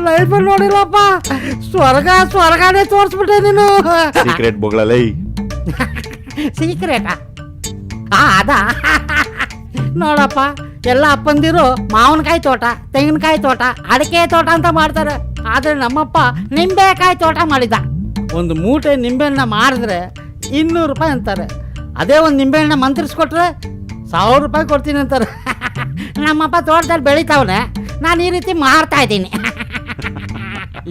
ಲೈಫಲ್ಲಿ ನೋಡಿಲ್ಲಪ್ಪ. ಸ್ವರ್ಗನೇ ತೋರಿಸ್ಬಿಟ್ಟೆ ನೀನು. ಸೀಕ್ರೆಟ್ ಬೊಗಳಲೈ. ಸೀಕ್ರೆಟಾ? ಅದ ನೋಡಪ್ಪ, ಎಲ್ಲ ಅಪ್ಪಂದಿರು ಮಾವಿನಕಾಯಿ ತೋಟ, ತೆಂಗಿನಕಾಯಿ ತೋಟ, ಅಡಿಕೆ ತೋಟ ಅಂತ ಮಾಡ್ತಾರೆ. ಆದರೆ ನಮ್ಮಪ್ಪ ನಿಂಬೆಕಾಯಿ ತೋಟ ಮಾಡಿದ. ಒಂದು ಮೂಟೆ ನಿಂಬೆಹಣ್ಣ ಮಾರಿದ್ರೆ 200 ರೂಪಾಯಿ ಅಂತಾರೆ. ಅದೇ ಒಂದು ನಿಂಬೆಹಣ್ಣ ಮಂತ್ರಿಸ್ಕೊಟ್ರೆ 1000 ರೂಪಾಯಿ ಕೊಡ್ತೀನಿ ಅಂತಾರೆ. ನಮ್ಮಪ್ಪ ತೋಟದಲ್ಲಿ ಬೆಳಿತಾವನೆ, ನಾನು ಈ ರೀತಿ ಮಾರ್ತಾ ಇದ್ದೀನಿ.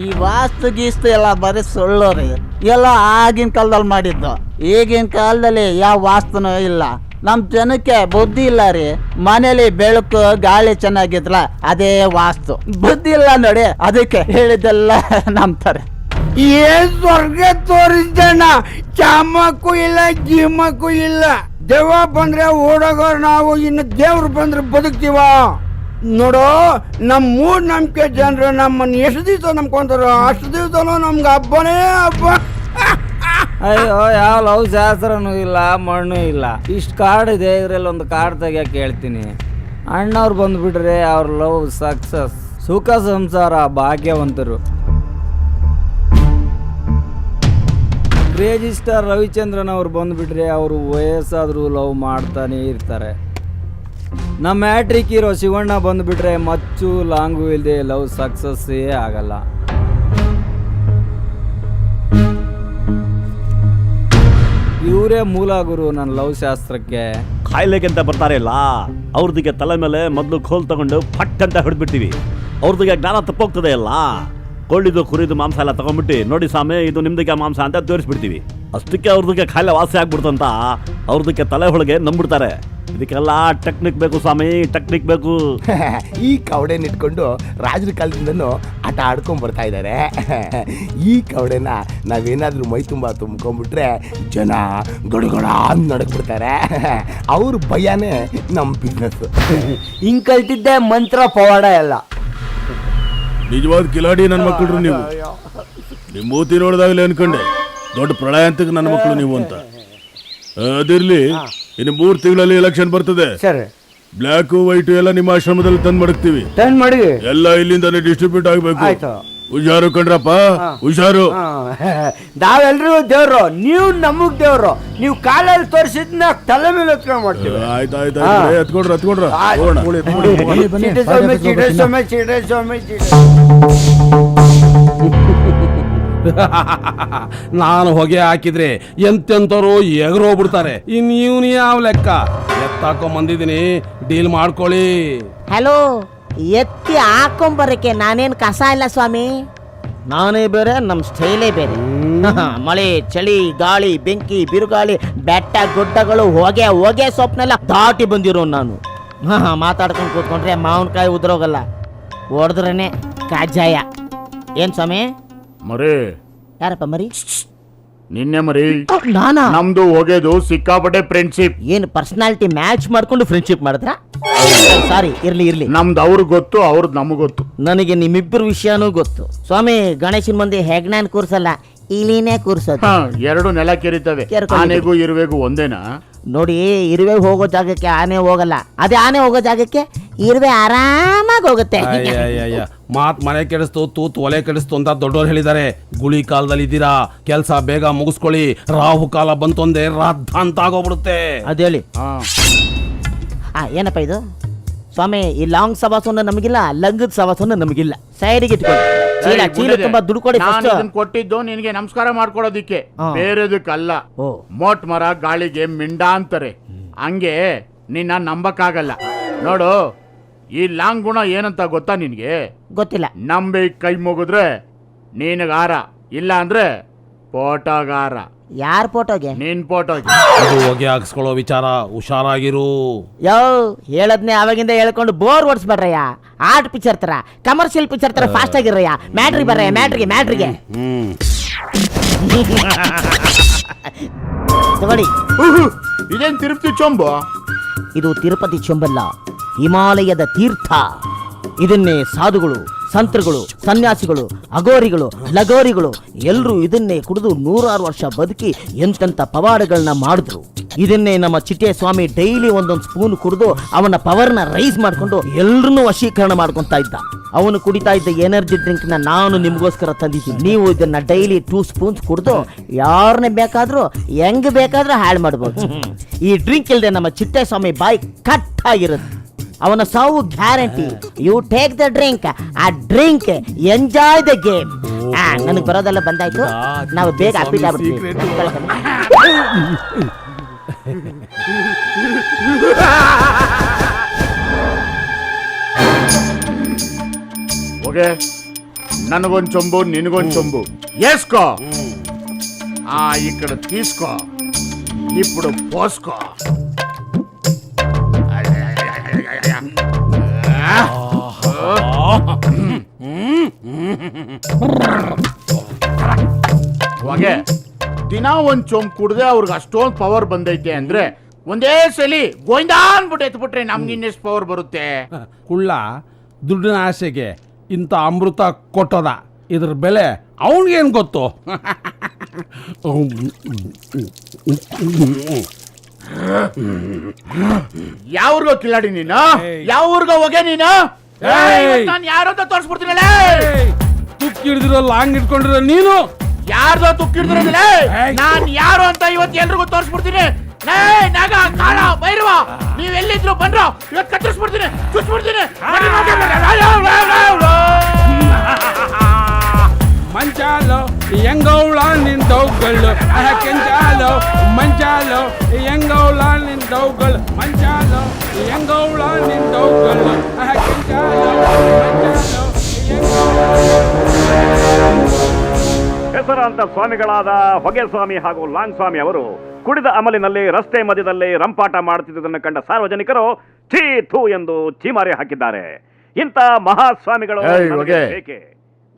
ಈ ವಾಸ್ತು ಗೀಸ್ತು ಎಲ್ಲ ಬರೀ ಸುಳ್ಳು ರೀ. ಎಲ್ಲ ಆಗಿನ ಕಾಲದಲ್ಲಿ ಮಾಡಿದ್ದು. ಈಗಿನ ಕಾಲದಲ್ಲಿ ಯಾವ ವಾಸ್ತುನೂ ಇಲ್ಲ. ನಮ್ಮ ಜನಕ್ಕೆ ಬುದ್ಧಿ ಇಲ್ಲ ರೀ. ಮನೇಲಿ ಬೆಳಕು ಗಾಳಿ ಚೆನ್ನಾಗಿದ್ರ ಅದೇ ವಾಸ್ತು. ಬುದ್ಧಿ ಇಲ್ಲ ನೋಡಿ, ಅದಕ್ಕೆ ಹೇಳಿದ್ದೆಲ್ಲ ನಂಬ್ತಾರೆ. ಏನ್ ಸ್ವರ್ಗ ತೋರಿಸ್ದಣ್ಣ, ಚಾಮಕ್ಕೂ ಇಲ್ಲ ಗಿಮ್ಮಕ್ಕೂ ಇಲ್ಲ. ದೆವ್ವ ಬಂದ್ರೆ ಓಡೋಗೋರು ನಾವು, ಇನ್ನು ದೇವ್ರು ಬಂದ್ರೆ ಬದುಕ್ತೀವ. ನೋಡು, ನಮ್ಮ ಮೂಢನಂಬಿಕೆ ಜನರು ನಮ್ಮನ್ನ ಎಷ್ಟು ದಿವಸ ನಂಬ್ಕೊಂತಾರೋ ಅಷ್ಟು ದಿವಸನೂ ನಮ್ಗೆ ಹಬ್ಬನೇ ಹಬ್ಬ. ಅಯ್ಯೋ, ಯಾವ ಲವ್ ಶಾಸ್ತ್ರನೂ ಇಲ್ಲ, ಮಣ್ಣು ಇಲ್ಲ. ಇಷ್ಟು ಕಾರ್ಡ್ ಇದೆ, ಇದ್ರಲ್ಲಿ ಒಂದು ಕಾರ್ಡ್ ತೆಗಿಯಕ್ಕೆ ಹೇಳ್ತೀನಿ. ಅಣ್ಣವ್ರು ಬಂದ್ಬಿಟ್ರೆ ಅವ್ರ ಲವ್ ಸಕ್ಸಸ್, ಸುಖ ಸಂಸಾರ, ಭಾಗ್ಯವಂತರು. ಕ್ರೇಜಿ ಸ್ಟಾರ್ ರವಿಚಂದ್ರನ್ ಅವ್ರು ಬಂದ್ಬಿಟ್ರೆ ಅವರು ವಯಸ್ಸಾದರೂ ಲವ್ ಮಾಡ್ತಾನೆ ಇರ್ತಾರೆ. ನಮ್ಮ ಮ್ಯಾಟ್ರಿಕ್ ಹೀರೋ ಶಿವಣ್ಣ ಬಂದ್ಬಿಟ್ರೆ ಮಚ್ಚು ಲಾಂಗು ಇಲ್ಲದೆ ಲವ್ ಸಕ್ಸಸ್ಸೇ ಆಗಲ್ಲ. ಇವರೇ ಮೂಲ ಗುರು ನನ್ನ ಲವ್ ಶಾಸ್ತ್ರಕ್ಕೆ. ಕಾಯಿಲೆಗೆ ಅಂತ ಬರ್ತಾರೆ ಇಲ್ಲ, ಅವ್ರದಿಗೆ ತಲೆ ಮೇಲೆ ಮೊದಲು ಕೋಲ್ ತಗೊಂಡು ಫಟ್ ಅಂತ ಹಿಡಿದ್ಬಿಡ್ತೀವಿ. ಅವ್ರದಿಗೆ ಜ್ಞಾನ ತಪ್ಪೋಗ್ತದೆ ಅಲ್ಲ. ಕೊಳ್ಳಿದು ಕುರಿದು ಮಾಂಸ ಎಲ್ಲ ತಗೊಂಡ್ಬಿಟ್ಟು, ನೋಡಿ ಸ್ವಾಮಿ ಇದು ನಿಮ್ದಕ್ಕೆ ಮಾಂಸ ಅಂತ ತೋರಿಸ್ಬಿಡ್ತೀವಿ. ಅಷ್ಟಕ್ಕೆ ಅವ್ರದಕ್ಕೆ ಕಾಯಿಲೆ ವಾಸಿ ಆಗ್ಬಿಡ್ತಂತ ಅವ್ರದಕ್ಕೆ ತಲೆ ಒಳಗೆ ನಂಬಿಡ್ತಾರೆ. ಇದಕ್ಕೆಲ್ಲ ಟೆಕ್ನಿಕ್ ಬೇಕು ಸ್ವಾಮಿ, ಟೆಕ್ನಿಕ್ ಬೇಕು. ಈ ಕವಡೆನ ಇಟ್ಕೊಂಡು ರಾಜರ ಕಾಲದಿಂದನೂ ಆಟ ಆಡ್ಕೊಂಡ್ ಬರ್ತಾ ಇದ್ದಾರೆ. ಈ ಕವಡೆನ ನಾವೇನಾದ್ರೂ ಮೈ ತುಂಬ ತುಂಬ್ಕೊಂಡ್ಬಿಟ್ರೆ ಜನ ಗಡಗಡ ಅಂತ ನಡಕ್ಬಿಡ್ತಾರೆ. ಅವ್ರ ಭಯನೇ ನಮ್ಮ ಬಿಸ್ನೆಸ್. ಹಿಂಗ್ ಕಲ್ತಿದ್ದೆ ಮಂತ್ರ ಪವಾಡ ಎಲ್ಲ. ನಿಜವಾದ ಕಿಲಾಡಿ ನನ್ನ ಮಕ್ಕಳು ನೀವು. ನಿಮ್ಮ ಮೂತಿ ನೋಡಿದಾಗಲೇ ಅನ್ಕೊಂಡೆ ದೊಡ್ಡ ಪ್ರಳಯ ಅಂತ ನನ್ನ ಮಕ್ಕಳು ನೀವು ಅಂತ. ಅದಿರ್ಲಿ, ಇನ್ನು 3 ತಿಂಗಳಲ್ಲಿ ಎಲೆಕ್ಷನ್ ಬರ್ತದೆ. ಬ್ಲ್ಯಾಕ್ ವೈಟ್ ಎಲ್ಲ ನಿಮ್ಮ ಆಶ್ರಮದಲ್ಲಿ ತಂದ್ ಮಡಗ್ತೀವಿ. ಎಲ್ಲ ಇಲ್ಲಿಂದಾನೆ ಡಿಸ್ಟ್ರಿಬ್ಯೂಟ್ ಆಗ್ಬೇಕು. ಹುಷಾರು ಕಣ್ರಪ್ಪ, ಹುಷಾರು. ನಾವೆಲ್ರಿಗೂ ದೇವ್ರು, ನೀವು ನಮಗ್ ದೇವ್ರು. ನೀವು ಕಾಲಲ್ಲಿ ತೋರಿಸಿದ್ನ ತಲೆ ಮೇಲೆ ಎತ್ಕೊಂಡ್ ಮಾಡ್ತೀವಿ. ಆಯ್ತಾಯ್ತು, ಎತ್ಕೊಂಡ್ರ ನಾನು ಹೊಗೆ ಹಾಕಿದ್ರೆ ಎಂತೆಂತರು ಎಗರೋಗ್ಬಿಡ್ತಾರೆ. ಇನ್ನು ಯಾವ ಲೆಕ್ಕ? ಎತ್ತಾಕೊಂಡ್ ಬಂದಿದ್ದೀನಿ, ಡೀಲ್ ಮಾಡ್ಕೊಳ್ಳಿ. ಹಲೋ, ಎತ್ತಿ ಹಾಕೊಂಬರಕ್ಕೆ ನಾನೇನು ಕಸ ಇಲ್ಲ ಸ್ವಾಮಿ. ನಾನೇ ಬೇರೆ, ನಮ್ಮ ಸ್ಟೈಲೇ ಬೇರೆ. ಮಳೆ, ಚಳಿ, ಗಾಳಿ, ಬೆಂಕಿ, ಬಿರುಗಾಳಿ, ಬೆಟ್ಟ ಗುಡ್ಡಗಳು, ಹೊಗೆ ಸೊಪ್ಪನೆಲ್ಲ ದಾಟಿ ಬಂದಿರೋ ನಾನು. ಮಾತಾಡ್ಕೊಂಡು ಕೂತ್ಕೊಂಡ್ರೆ ಮಾವಿನಕಾಯಿ ಉದ್ರೋಗಲ್ಲ, ಹೊಡೆದ್ರೇನೆ ಕಜ್ಜಾಯ. ಏನ್ ಸ್ವಾಮಿ? ಮರಿ ಯಾರಪ್ಪ ಮರಿ? ನಿನ್ನೆ ಮರಿ. ನಾನಾ? ನಮ್ದು ಹೋಗೋದು ಸಿಕ್ಕಾಪಟ್ಟೆ ಫ್ರೆಂಡ್ಶಿಪ್. ಏನು ಪರ್ಸನಾಲಿಟಿ ಮ್ಯಾಚ್ ಮಾಡ್ಕೊಂಡು ಫ್ರೆಂಡ್ಶಿಪ್ ಮಾಡಿದ್ರ? ಸಾರಿ, ಇರ್ಲಿ. ನಮ್ದು ಅವ್ರಿಗೆ ಗೊತ್ತು, ಅವ್ರದ್ದು ನಮಗ್ ಗೊತ್ತು. ನನಗೆ ನಿಮ್ಮಿಬ್ಬರು ವಿಷಯನೂ ಗೊತ್ತು. ಸ್ವಾಮಿ, ಗಣೇಶನ್ ಮಂದಿ ಹೆಗ್ನಾನ್ ಕೂರ್ಸಲ್ಲ, ಇಲಿನೇ ಕೂರ್ಸೋದು. 2 ನೆಲ ಕೆರಿತವೆ. ಆನೆಗೂ ಇರುವೆಗೂ ಒಂದೇನಾ? ನೋಡಿ, ಇರುವೆ ಹೋಗೋ ಜಾಗಕ್ಕೆ ಆನೆ ಹೋಗಲ್ಲ, ಅದೇ ಆನೆ ಹೋಗೋ ಜಾಗಕ್ಕೆ ಇರುವೆ ಆರಾಮಾಗಿ ಹೋಗುತ್ತೆ. ಮಾತ್ ಮನೆ ಕೆಡಿಸ್ತು, ತೂತ್ ಒಲೆ ಕೆಡಿಸ್ತು ಅಂತ ದೊಡ್ಡವ್ರು ಹೇಳಿದ್ದಾರೆ. ಗುಳಿ ಕಾಲದಲ್ಲಿ ಇದ್ದೀರಾ, ಕೆಲ್ಸ ಬೇಗ ಮುಗಿಸ್ಕೊಳ್ಳಿ. ರಾಹು ಕಾಲ ಬಂತು ಅಂದೆ ರಾಧ ಅಂತ ಆಗೋಗ್ಬಿಡುತ್ತೆ. ಅದೇಳಿ. ಏನಪ್ಪ ಇದು ಸ್ವಾಮಿ? ಈ ಲಾಂಗ್ ಸವಾಸವನ್ನು ನಮಗಿಲ್ಲ, ಲಂಗದ ಸವಾಸವನ್ನು ನಮಗಿಲ್ಲ. ಸೈಡಿಗೆ ಇಟ್ಕೊಳ್ಳಿ. ಚೀಲ ತುಂಬಾ ದುಡ್ಡು ಕೊಡಿ. ಕೊಟ್ಟಿದ್ದು ನಿನಗೆ ನಮಸ್ಕಾರ ಮಾಡ್ಕೊಡೋದಿಕ್ಕೆ, ಬೇರೆದಕ್ಕಲ್ಲ. ಮೋಟ್ ಮರ ಗಾಳಿಗೆ ಮಿಂಡ ಅಂತಾರೆ, ಹಂಗೆ ನಿನ್ನ ನಂಬಕ್ಕಾಗಲ್ಲ. ನೋಡು, ಈ ಲಾಂಗ್ ಗುಣ ಏನಂತ ಗೊತ್ತಾ ನಿನ್ಗೆ? ಗೊತ್ತಿಲ್ಲ. ನಂಬಿ ಕೈ ಮುಗಿದ್ರೆ ನೀನಗಾರ, ಇಲ್ಲ ಅಂದ್ರೆ ಫೋಟೋಗಾರ. ಯಾರ ಫೋಟೋಗೆ? ನಿನ್ ಫೋಟೋಗೆ. ಹೊಗೆ ಹಾಕ್ಸ್ಕೊಳ್ಳೋ ವಿಚಾರ ಹುಷಾರಾಗಿರು. ಹೇಳದ್ನೇ ಅವಾಗಿಂದ ಹೇಳ್ಕೊಂಡು ಬೋರ್ ಓಡಿಸ್ಬೇಡ್ರಯ್ಯ. ಆರ್ಟ್ ಪಿಕ್ಚರ್ ತರ, ಕಮರ್ಷಿಯಲ್ ಪಿಕ್ಚರ್ ತರ ಫಾಸ್ಟ್ ಆಗಿರಯ್ಯ. ಮ್ಯಾಟ್ರಿಗೆ ಬರ್ರಯ್ಯ, ಮ್ಯಾಟ್ರಿಗೆ ತಗೊಳ್ಳಿ. ಇದೇನ್ ತಿರುಪತಿ ಚೊಂಬು? ಇದು ತಿರುಪತಿ ಚೊಂಬಲ್ಲ, ಹಿಮಾಲಯದ ತೀರ್ಥ. ಇದನ್ನೇ ಸಾಧುಗಳು, ಸಂತರುಗಳು, ಸನ್ಯಾಸಿಗಳು, ಅಗೋರಿಗಳು, ಲಗೋರಿಗಳು ಎಲ್ಲರೂ ಇದನ್ನೇ ಕುಡಿದು 100 ವರ್ಷ ಬದುಕಿ ಎಂತೆಂಥ ಪವಾಡಗಳನ್ನ ಮಾಡಿದ್ರು. ಇದನ್ನೇ ನಮ್ಮ ಚಿಟ್ಟೆ ಸ್ವಾಮಿ ಡೈಲಿ ಒಂದೊಂದು ಸ್ಪೂನ್ ಕುಡಿದು ಅವನ ಪವರ್ನ ರೈಸ್ ಮಾಡ್ಕೊಂಡು ಎಲ್ರನ್ನೂ ವಶೀಕರಣ ಮಾಡ್ಕೊಂತ ಇದ್ದ. ಅವನು ಕುಡಿತಾ ಇದ್ದ ಎನರ್ಜಿ ಡ್ರಿಂಕ್ ನ ನಾನು ನಿಮ್ಗೋಸ್ಕರ ತಂದಿದ್ದೀನಿ. ನೀವು ಇದನ್ನ ಡೈಲಿ 2 ಸ್ಪೂನ್ಸ್ ಕುಡಿದು ಯಾರನ್ನೇ ಬೇಕಾದ್ರೂ ಹೆಂಗ್ ಬೇಕಾದ್ರೂ ಹಾಳು ಮಾಡ್ಬೋದು. ಈ ಡ್ರಿಂಕ್ ಇಲ್ಲದೆ ನಮ್ಮ ಚಿಟ್ಟೆ ಸ್ವಾಮಿ ಬಾಯಿ ಕಟ್ ಆಗಿರುತ್ತೆ. ಅವನ ಸಾವು guarantee. You take the drink, ಆ ಡ್ರಿಂಕ್ ಎಂಜಾಯ್ ದ ಗೇಮ್. ನನಗೆ ಬರೋದೆಲ್ಲ ಬಂದಾಯ್ತು, ನಾವು ಬೇಗ ಅಪ್ಪಿಟ್ ಆಗ್ಬಿಡ್ತೀವಿ. ಓಕೆ, ನನಗೊಂದು ಚೊಂಬು, ನಿನಗೊಂದು ಚೊಂಬು వేసుకో. ఇక్కడ తీసుకో, ఇప్పుడు పోసుకో. ಹೊಗೆ ದಿನ ಒಂದ್ ಚೊಂಬ್ ಕುಡ್ದೆ ಅವ್ರಿಗೆ ಅಷ್ಟೊಂದು ಪವರ್ ಬಂದೈತೆ ಅಂದ್ರೆ ಒಂದೇ ಸಲಿ ಗೋವಿಂದ ಅನ್ಬಿಟ್ಟು ಎತ್ಬಿಟ್ರೆ ನಮ್ಗೆ ಇನ್ನೆಷ್ಟು ಪವರ್ ಬರುತ್ತೆ? ಕುಳ್ಳ ದುಡ್ಡಿನ ಆಸೆಗೆ ಇಂಥ ಅಮೃತ ಕೊಟ್ಟದ, ಇದ್ರ ಬೆಲೆ ಅವನಿಗೇನು ಗೊತ್ತು? ಯಾವ್ರಿಗೋ ಕಿಲಾಡಿ ನೀನು, ಯಾವ್ರಿಗೋ ಹೊಗೆ ನೀನು. ನಾನು ಯಾರೋ ಅಂತ ತೋರಿಸ್ಬಿಡ್ತೀನಲ್ಲ. ತುಕ್ಕಿ ಹಿಡಿದಿರೋ ಲಾಂಗ್ ಇಟ್ಕೊಂಡಿರೋ ನೀನು ಯಾರ್ದೋ ತುಕ್ಕಿಡ್ದಿರೋದಿಲ್ಲ. ನಾನ್ ಯಾರು ಅಂತ ಇವತ್ತು ಎಲ್ರಿಗೂ ತೋರಿಸ್ಬಿಡ್ತೀನಿ. ನಾಗ ಕಾಳ ಭೈರವ ನೀವೆಲ್ಲಿದ್ರು ಬಂದ್ರು ಇವತ್ತು ಕತ್ತರಿಸ್ಬಿಡ್ತೀನಿ, ಚುಚ್ಬಿಡ್ತೀನಿ. ಮಂಚಾಲೋ ಹೆಂಗೌಳ ನಿಂದವುಗಳು ಕೆಂಚಾಲೋ ಮಂಚಾಲೋ ಹೆಂಗೌಳ ನಿಂದವುಗಳು ಮಂಚಾಲೋ ಹೆಂಗೌಳ ನಿಂದವುಗಳು ಕೆಂಚಾಲೋ ಮಂಚಾಲೋ ಹೆಸರಾಂತ ಸ್ವಾಮಿಗಳಾದ ಹೊಗೆ ಸ್ವಾಮಿ ಹಾಗೂ ಲಾಂಗ್ ಸ್ವಾಮಿ ಅವರು ಕುಡಿದ ಅಮಲಿನಲ್ಲಿ ರಸ್ತೆ ಮಧ್ಯದಲ್ಲಿ ರಂಪಾಟ ಮಾಡುತ್ತಿದ್ದುದನ್ನು ಕಂಡ ಸಾರ್ವಜನಿಕರು ಛೀ ಥೂ ಎಂದು ಛೀಮಾರಿ ಹಾಕಿದ್ದಾರೆ. ಇಂಥ ಮಹಾಸ್ವಾಮಿಗಳು ಬೇಕೆ.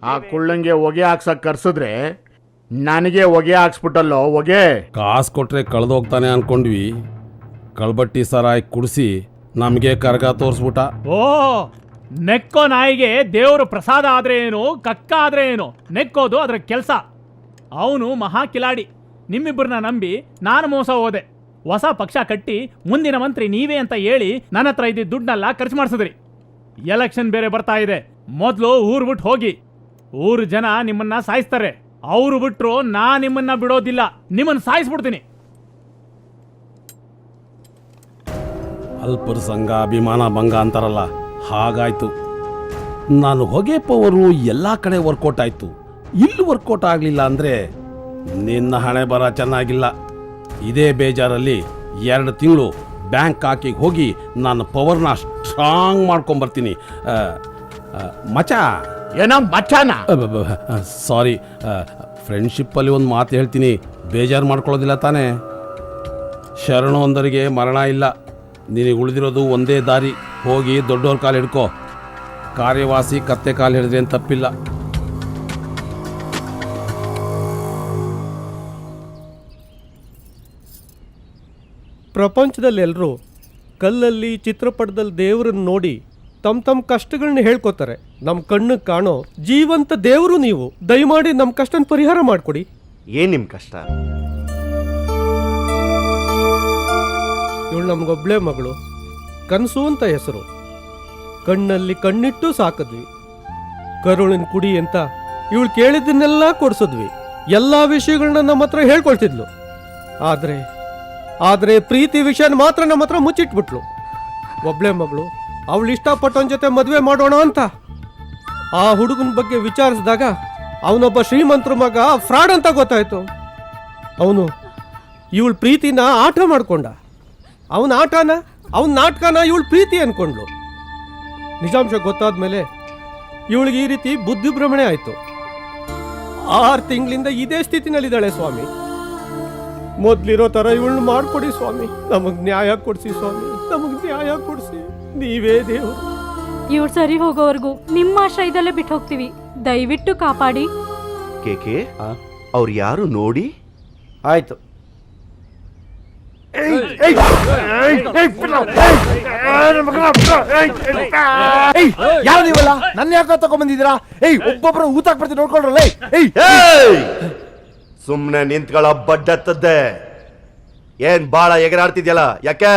ಆ ಕುಳ್ಳಂಗೆ ಹೊಗೆ ಹಾಕ್ಸಕ್ ಕರ್ಸಿದ್ರೆ ನನಗೆ ಹೊಗೆ ಹಾಕ್ಸ್ಬಿಟ್ಟಲ್ಲೋ ಹೊಗೆ. ಕಾಸು ಕೊಟ್ರೆ ಕಳೆದೋಗ್ತಾನೆ ಅನ್ಕೊಂಡ್ವಿ, ಕಳ್ಬಟ್ಟಿ ಸರಾಯಿ ಕುಡಿಸಿ ನಮಗೆ ಕರ್ಗ ತೋರಿಸ್ಬಿಟ್ಟ. ಓ, ನೆಕ್ಕೋ ನಾಯಿಗೆ ದೇವರು ಪ್ರಸಾದ ಆದ್ರೆ ಏನು, ಕಕ್ಕ ಆದ್ರೆ ಏನು, ನೆಕ್ಕೋದು ಅದ್ರ ಕೆಲಸ. ಅವನು ಮಹಾ ಕಿಲಾಡಿ. ನಿಮ್ಮಿಬ್ಬರನ್ನ ನಂಬಿ ನಾನು ಮೋಸ ಹೋದೆ. ಹೊಸ ಪಕ್ಷ ಕಟ್ಟಿ ಮುಂದಿನ ಮಂತ್ರಿ ನೀವೇ ಅಂತ ಹೇಳಿ ನನ್ನ ಹತ್ರ ಇದ್ದ ದುಡ್ಡನ್ನೆಲ್ಲ ಖರ್ಚು ಮಾಡಿಸಿದ್ರಿ. ಎಲೆಕ್ಷನ್ ಬೇರೆ ಬರ್ತಾ ಇದೆ. ಮೊದಲು ಊರು ಬಿಟ್ಟು ಹೋಗಿ. ಊರು ಜನ ನಿಮ್ಮನ್ನ ಸಾಯಿಸ್ತಾರೆ. ಅವರು ಬಿಟ್ರು ನಾ ನಿಮ್ಮನ್ನ ಬಿಡೋದಿಲ್ಲ, ನಿಮ್ಮನ್ನ ಸಾಯಿಸ್ಬಿಡ್ತೀನಿ. ಅಲ್ಪರ ಸಂಘ ಅಭಿಮಾನ ಭಂಗ ಅಂತಾರಲ್ಲ, ಹಾಗಾಯ್ತು. ನಾನು ಹೊಗೆ ಪವರು ಎಲ್ಲ ಕಡೆ ವರ್ಕೌಟ್ ಆಯ್ತು, ಇಲ್ಲಿ ವರ್ಕೌಟ್ ಆಗಲಿಲ್ಲ ಅಂದರೆ ನಿನ್ನ ಹಣೆ ಬರ ಚೆನ್ನಾಗಿಲ್ಲ. ಇದೇ ಬೇಜಾರಲ್ಲಿ 2 ತಿಂಗಳು ಬ್ಯಾಂಕ್ ಹಾಕಿಗೆ ಹೋಗಿ ನಾನು ಪವರ್ನ ಸ್ಟ್ರಾಂಗ್ ಮಾಡ್ಕೊಂಬರ್ತೀನಿ. ಮಚ ಏನೋ ಮಚಾನ, ಸಾರಿ, ಫ್ರೆಂಡ್ಶಿಪ್ಪಲ್ಲಿ ಒಂದು ಮಾತು ಹೇಳ್ತೀನಿ, ಬೇಜಾರು ಮಾಡ್ಕೊಳ್ಳೋದಿಲ್ಲ ತಾನೇ? ಶರಣು ಒಂದರಿಗೆ ಮರಣ ಇಲ್ಲ. ನಿನಗೆ ಉಳಿದಿರೋದು ಒಂದೇ ದಾರಿ, ಹೋಗಿ ದೊಡ್ಡವ್ರ ಕಾಲು ಹಿಡ್ಕೋ. ಕಾರ್ಯವಾಸಿ ಕತ್ತೆ ಕಾಲು ಹಿಡಿದ್ರೆ ಏನು ತಪ್ಪಿಲ್ಲ. ಪ್ರಪಂಚದಲ್ಲೆಲ್ಲರೂ ಕಲ್ಲಲ್ಲಿ ಚಿತ್ರಪಟದಲ್ಲಿ ದೇವರನ್ನ ನೋಡಿ ತಮ್ಮ ಕಷ್ಟಗಳನ್ನ ಹೇಳ್ಕೊತಾರೆ. ನಮ್ಮ ಕಣ್ಣಿಗೆ ಕಾಣೋ ಜೀವಂತ ದೇವರು ನೀವು. ದಯಮಾಡಿ ನಮ್ಮ ಕಷ್ಟನ ಪರಿಹಾರ ಮಾಡಿಕೊಡಿ. ಏನ್ ನಿಮ್ ಕಷ್ಟ? ಇವಳು ನಮಗೊಬ್ಳೆ ಮಗಳು, ಕನಸು ಅಂತ ಹೆಸರು. ಕಣ್ಣಲ್ಲಿ ಕಣ್ಣಿಟ್ಟು ಸಾಕಿದ್ವಿ. ಕರುಳಿನ ಕುಡಿ ಅಂತ ಇವಳು ಕೇಳಿದ್ದನ್ನೆಲ್ಲ ಕೊಡಿಸಿದ್ವಿ. ಎಲ್ಲ ವಿಷಯಗಳನ್ನ ನಮ್ಮ ಹತ್ರ ಹೇಳ್ಕೊಳ್ತಿದ್ಲು. ಆದರೆ ಪ್ರೀತಿ ವಿಷಯನ ಮಾತ್ರ ನಮ್ಮ ಹತ್ರ ಮುಚ್ಚಿಟ್ಬಿಟ್ಲು. ಒಬ್ಳೆ ಮಗಳು, ಅವಳು ಇಷ್ಟಪಟ್ಟವನ ಜೊತೆ ಮದುವೆ ಮಾಡೋಣ ಅಂತ ಆ ಹುಡುಗನ ಬಗ್ಗೆ ವಿಚಾರಿಸಿದಾಗ ಅವನೊಬ್ಬ ಶ್ರೀಮಂತರ ಮಗ, ಫ್ರಾಡ್ ಅಂತ ಗೊತ್ತಾಯ್ತು. ಅವನು ಇವಳು ಪ್ರೀತಿನ ಆಟ ಮಾಡ್ಕೊಂಡ. ಅವನ ನಾಟಕನ ಇವಳು ಪ್ರೀತಿ ಅನ್ಕೊಂಡ್ಲು. ನಿಜಾಂಶ ಗೊತ್ತಾದ್ಮೇಲೆ ಇವಳಿಗೆ ಈ ರೀತಿ ಬುದ್ಧಿಭ್ರಮಣೆ ಆಯ್ತು. 6 ತಿಂಗಳಿಂದ ಇದೇ ಸ್ಥಿತಿನಲ್ಲಿದ್ದಾಳೆ ಸ್ವಾಮಿ. ಮೊದ್ಲಿರೋ ತರ ಇವಳನ್ನ ಮಾಡ್ಕೊಡಿ ಸ್ವಾಮಿ. ನಮಗ್ ನ್ಯಾಯ ಕೊಡ್ಸಿ ಸ್ವಾಮಿ, ನಮಗ್ ನ್ಯಾಯ ಕೊಡ್ಸಿ. ನೀವೇ ದೇವರು. ಇವ್ರು ಸರಿ ಹೋಗೋವರೆಗೂ ನಿಮ್ಮ ಆಶ್ರಯದಲ್ಲೇ ಬಿಟ್ಟು ಹೋಗ್ತೀವಿ. ದಯವಿಟ್ಟು ಕಾಪಾಡಿ. ಕೇಕೆ ಅವ್ರು ಯಾರು ನೋಡಿ? ಆಯ್ತು. ಯಾವ ನೀವಲ್ಲ ನನ್ನ ಯಾಕೆ ತಗೊಂಡ್ಬಂದಿದ್ದೀರಾ? ಒಬ್ಬೊಬ್ರು ಊತಾಕ್ ಬರ್ತೀನಿ ನೋಡ್ಕೊಳ್ರಲ್ಲ. ಸುಮ್ನೆ ನಿಂತ್ಗಳ ಬಡ್ಡತ್ತದೆ. ಏನ್ ಬಾಳ ಎಗರಾಡ್ತಿದ್ಯಲ್ಲ ಯಾಕೆ?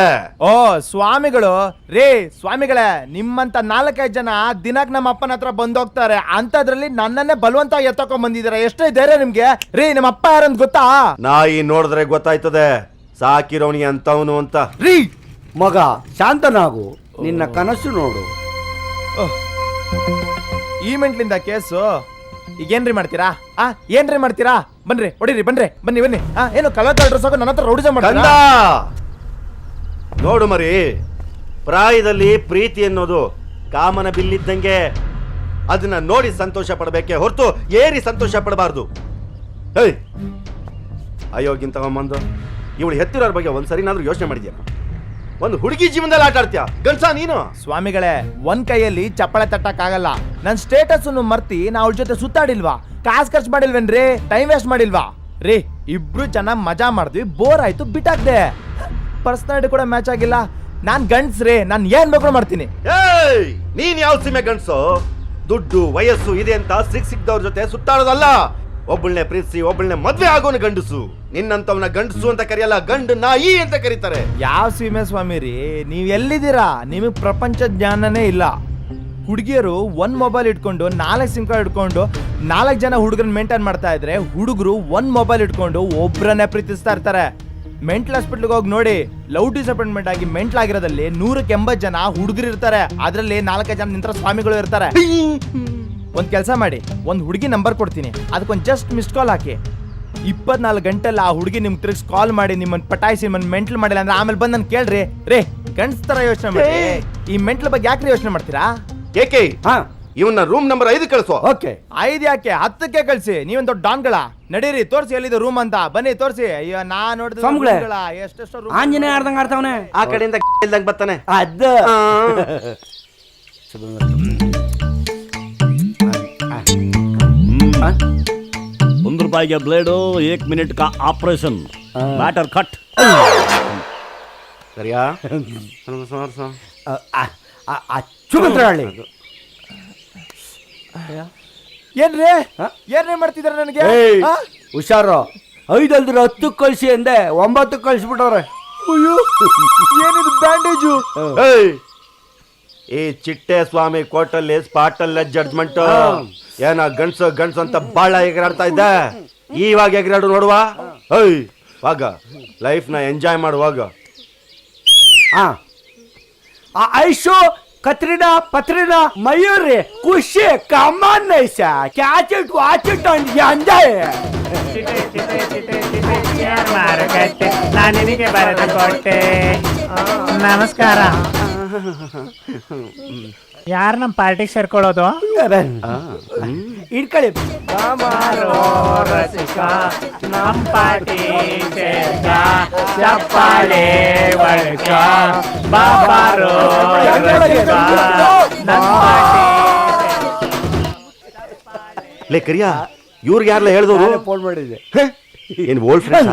ಓ ಸ್ವಾಮಿಗಳು ರೇ ಸ್ವಾಮಿಗಳೇ, ನಿಮ್ಮಂತ 4-5 ಜನ ದಿನಕ್ ನಮ್ಮ ಅಪ್ಪನ ಹತ್ರ ಬಂದೋಗ್ತಾರೆ, ಅಂತದ್ರಲ್ಲಿ ನನ್ನನ್ನೇ ಬಲವಂತ ಎತ್ತಕೊಂಡ್ ಬಂದಿದ್ದೀರಾ. ಎಷ್ಟೇ ಧೈರ್ಯ ನಿಮ್ಗೆ? ರೀ ನಮ್ಮ ಅಪ್ಪ ಯಾರಂತ ಗೊತ್ತಾ? ನಾಯಿ ನೋಡಿದ್ರೆ ಗೊತ್ತಾಯ್ತದೆ ಸಾಕಿರೋನಿ ಅಂತವನು ಅಂತ. ರೀ ಮಗ ಶಾಂತನಾಗು, ನಿನ್ನ ಕನಸು ನೋಡು. ಈ ಮೆಂಟ್ಲಿಂದ ಕೇಸು ಈಗೇನ್ರಿ ಮಾಡ್ತೀರಾ? ಏನ್ರಿ ಮಾಡ್ತೀರಾ? ಬನ್ರಿ ಹೊಡಿರಿ, ಬನ್ರಿ ಬನ್ನಿ ಬನ್ನಿ. ಏನು ಕಲರ್ ಡ್ರೆಸ್ ಹಾಕೋ ನನ್ನ ಹತ್ರ ರೌಡಿಸಂ ಮಾಡ್ತೀರಾ? ನೋಡು ಮರಿ, ಪ್ರಾಯದಲ್ಲಿ ಪ್ರೀತಿ ಅನ್ನೋದು ಕಾಮನ ಬಿಲ್ಲಿದ್ದಂಗೆ. ಅದನ್ನ ನೋಡಿ ಸಂತೋಷ ಪಡಬೇಕೆ ಹೊರತು ಏರಿ ಸಂತೋಷ ಪಡಬಾರ್ದು. ಹೇಯ್, ಅಯೋಗ್ಯನ್ ತಗೊಂಬಂದು ಇವಳು ಹೆತ್ತಿರೋರ ಬಗ್ಗೆ ಒಂದ್ಸರಿನಾದ್ರೂ ಯೋಚನೆ ಮಾಡಿದ್ಯಾ? ಒಂದು ಹುಡುಗಿ ಜೀವನದಲ್ಲಿ ಆಟ ಆಡ್ತೀಯ ಗಂಡ್ಸ ನೀನು? ಸ್ವಾಮಿಗಳೇ, ಒಂದ್ ಕೈಯಲ್ಲಿ ಚಪ್ಪಳೆ ತಟ್ಟಕ್ಕಾಗಲ್ಲ. ನನ್ ಸ್ಟೇಟಸ್ ಮರ್ತಿ ನಾ ಅವಳ ಜೊತೆ ಸುತ್ತಾಡಿಲ್ವಾ? ಕಾಸು ಖರ್ಚು ಮಾಡಿಲ್ವೇನ್ರಿ? ಟೈಮ್ ವೇಸ್ಟ್ ಮಾಡಿಲ್ವಾ? ರೀ ಇಬ್ರು ಚೆನ್ನಾಗಿ ಮಜಾ ಮಾಡಿದ್ವಿ, ಬೋರ್ ಆಯ್ತು, ಬಿಟ್ಟಾಕ್ದೆ. ಪರ್ಸನಾಲಿಟಿ ಕೂಡ ಮ್ಯಾಚ್ ಆಗಿಲ್ಲ. ನಾನ್ ಗಂಡ್ಸ್ರಿ, ನಾನ್ ಏನ್ ಬೇಕು ಮಾಡ್ತೀನಿ. ಏಯ್, ನೀನ್ ಯಾವ ಸೀಮೆ ಗಂಡ್ಸು? ದುಡ್ಡು ವಯಸ್ಸು ಇದೆ ಅಂತ ಸಿಕ್ದವ್ರ ಜೊತೆ ಸುತ್ತಾಡೋದಲ್ಲ. ಒಬ್ಬಳನ್ನೇ ಪ್ರೀತಿಸಿ ಒಬ್ಬಳನ್ನೇ ಮದ್ವೆ ಆಗೋನು ಗಂಡಸು. ನಿನ್ನಂತವನ ಗಂಡಸು ಅಂತ ಕರೆಯಲ್ಲ, ಗಂಡು ನಾಯಿ ಅಂತ ಕರೀತಾರೆ. ಯಾವ ಸೀಮೆ ಸ್ವಾಮಿ ರೀ, ನೀವ್ ಎಲ್ಲಿದ್ದೀರಾ? ನಿಮಗ್ ಪ್ರಪಂಚ ಜ್ಞಾನನೇ ಇಲ್ಲ. ಹುಡುಗಿಯರು ಒಂದ್ ಮೊಬೈಲ್ ಇಟ್ಕೊಂಡು 4 ಸಿಮ್ ಕಾರ್ಡ್ ಇಟ್ಕೊಂಡು 4 ಜನ ಹುಡುಗರನ್ನ ಮೇಂಟೈನ್ ಮಾಡ್ತಾ ಇದ್ರೆ, ಹುಡುಗರು ಒಂದ್ ಮೊಬೈಲ್ ಇಟ್ಕೊಂಡು ಒಬ್ರನ್ನೇ ಪ್ರೀತಿಸ್ತಾ ಇರ್ತಾರೆ. ಮೆಂಟಲ್ ಹಾಸ್ಪಿಟ್ಲ್ಗೆ ಹೋಗಿ ನೋಡಿ, ಲವ್ ಡಿಸಪಾಯಿಂಟ್ಮೆಂಟ್ ಆಗಿ ಮೆಂಟಲ್ ಆಗಿರೋದಲ್ಲಿ 180 ಜನ ಹುಡುಗರು ಇರ್ತಾರೆ. ಅದ್ರಲ್ಲಿ 4 ಜನ ನಿಂತರ ಸ್ವಾಮಿಗಳು ಇರ್ತಾರೆ. ಒಂದ್ ಕೆಲಸ ಮಾಡಿ, ಒಂದ್ ಹುಡುಗಿ ನಂಬರ್ ಕೊಡ್ತೀನಿ, ಅದಕ್ಕೊಂದ್ ಜಸ್ಟ್ ಮಿಸ್ ಕಾಲ್ ಹಾಕಿ. 24 ಗಂಟೆಲ್ಲ ಆ ಹುಡುಗಿ ನಿಮ್ಗೆ ತಿರ್ಗಿ ಕಾಲ್ ಮಾಡಿ ನಿಮ್ಮನ್ನ ಪಟಾಯಿಸಿ ನಿಮ್ಮನ್ನ ಮೆಂಟಲ್ ಮಾಡಿಲ್ಲ ಅಂದ್ರೆ ಆಮೇಲೆ ಬಂದು ನಾನು ಕೇಳ್ರಿ. ರೇ ಗಂಡ್ಸ್ ತರ ಯೋಚನೆ ಮಾಡಿ, ಈ ಮೆಂಟಲ್ ಬಗ್ಗೆ ಯಾಕ್ರಿ ಯೋಚನೆ ಮಾಡ್ತೀರಾ? ಏಕೆ ಇವನ್ನ ರೂಮ್ ನಂಬರ್ 5 ಕಳಿಸೋ. ಓಕೆ, 5 ಯಾಕೆ 10ಕ್ಕೆ ಕಳ್ಸಿ. ನೀವೊಂದು ದೊಡ್ಡ ಡಾನ್ಗಳ ನಡೀರಿ, ತೋರಿಸಿ ಎಲ್ಲಿದೆ ರೂಮ್ ಅಂತ. ಬನ್ನಿ ತೋರಿಸಿ. ಅಯ್ಯೋ ನಾ ಸ್ವಾಮಿಗಳೇ, ನೋಡಿದ್ರೆ ಎಷ್ಟೆಷ್ಟು ಆಂಜನೇಯ ಆಡ್ದಂಗ ಆಡ್ತಾವನೆ. ಆ ಕಡೆಯಿಂದ ಇಲ್ದಂಗ್ ಬರ್ತಾನೆ. ಅದ ₹1 ಬ್ಲೇಡು, 1 ಮಿನಿಟ್ ಕಾ ಆಪರೇಷನ್, ಮ್ಯಾಟರ್ ಕಟ್. ಸರಿಯಾ? ಚುಮಂತ್ರಹಳ್ಳಿ ಏನ್ರಿ ಏನ್ರಿ ಮಾಡ್ತಿದಾರೆ ನನಗೆ? ಹುಷಾರು, 5 ಅಲ್ದ್ರೆ 10 ಕಳ್ಸಿ ಅಂದೆ, 9 ಕಳ್ಸಿಬಿಟ್ಟವ್ರೆ. ಅಯ್ಯೋ ಏನಿದು ಬ್ಯಾಂಡೇಜು? ಈ ಚಿಟ್ಟೆ ಸ್ವಾಮಿ ಕೋರ್ಟಲ್ಲಿ ಸ್ಪಾಟಲ್ಲೇ ಜಡ್ಜ್ಮೆಂಟ್. ಏನ ಗಂಡ್ಸು ಅಂತ ಬಾಳ ಎಗರಾಡ್ತಾ ಇದ್ದ, ಇವಾಗ ಎಗರಾಡು ನೋಡುವ. ವಾಗ ಲೈಫ್ ನ ಎಂಜಾಯ್ ಮಾಡುವಾಗ. ಐಶು ಕತ್ರಿನಾ ಪತ್ರಿನಾ Mayuri Khushi come on nice catch it watch it and enjoy. ನಾನಿಗೆ ಬರೆದ ಕೊಟ್ಟೆ. ನಮಸ್ಕಾರ. ಯಾರು ನಮ್ಮ ಪಾರ್ಟಿಗೆ ಸೇರ್ಕೊಳ್ಳೋದು? ಇಟ್ಕೊಳ್ಳಿ. ನಮ್ಮ ಪಾರ್ಟಿ ಚಪ್ಪಾಳೆ ಬಳ್ಕ ಬಾಬಾರೋ ಲೇ ಕರಿಯಾ, ಇವ್ರಿಗೆ ಯಾರಲ್ಲ ಹೇಳಿದವರು ಫೋನ್ ಮಾಡಿದ್ದೆ. ಏನ್ ಓಲ್ಡ್ ಫ್ರೆಂಡ್ಸ್?